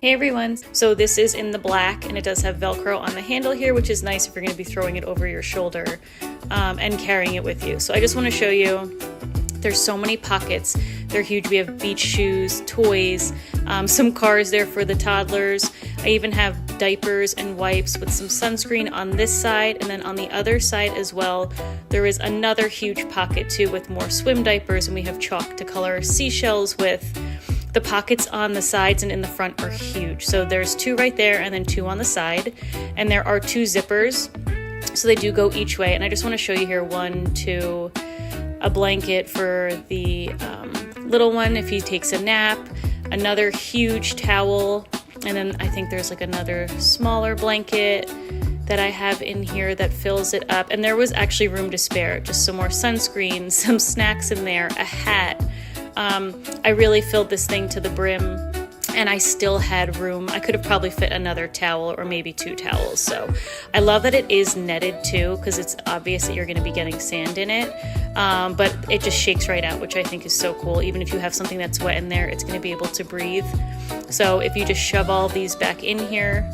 Hey everyone, so this is in the black and it does have Velcro on the handle here, which is nice if you're going to be throwing it over your shoulder and carrying it with you. So I just want to show you, there's so many pockets. They're huge. We have beach shoes, toys, some cars there for the toddlers. I even have diapers and wipes with some sunscreen on this side, and then on the other side as well, there is another huge pocket too with more swim diapers, and we have chalk to color seashells with. The pockets on the sides and in the front are huge. So there's two right there and then two on the side. And there are two zippers. So they do go each way. And I just want to show you here, one, two, a blanket for the little one if he takes a nap, another huge towel. And then I think there's like another smaller blanket that I have in here that fills it up. And there was actually room to spare, just some more sunscreen, some snacks in there, a hat. I really filled this thing to the brim and I still had room. I could have probably fit another towel or maybe two towels. So I love that it is netted too, because it's obvious that you're going to be getting sand in it, but it just shakes right out, which I think is so cool. Even if you have something that's wet in there, it's going to be able to breathe. So if you just shove all these back in here,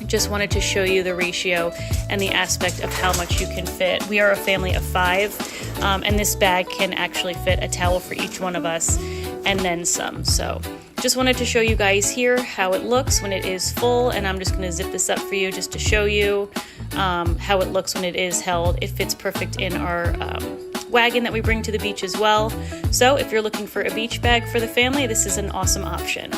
just wanted to show you the ratio and the aspect of how much you can fit. We are a family of 5, and this bag can actually fit a towel for each one of us and then some. So just wanted to show you guys here how it looks when it is full, and I'm just going to zip this up for you just to show you how it looks when it is held. It fits perfect in our wagon that we bring to the beach as well. So if you're looking for a beach bag for the family, this is an awesome option.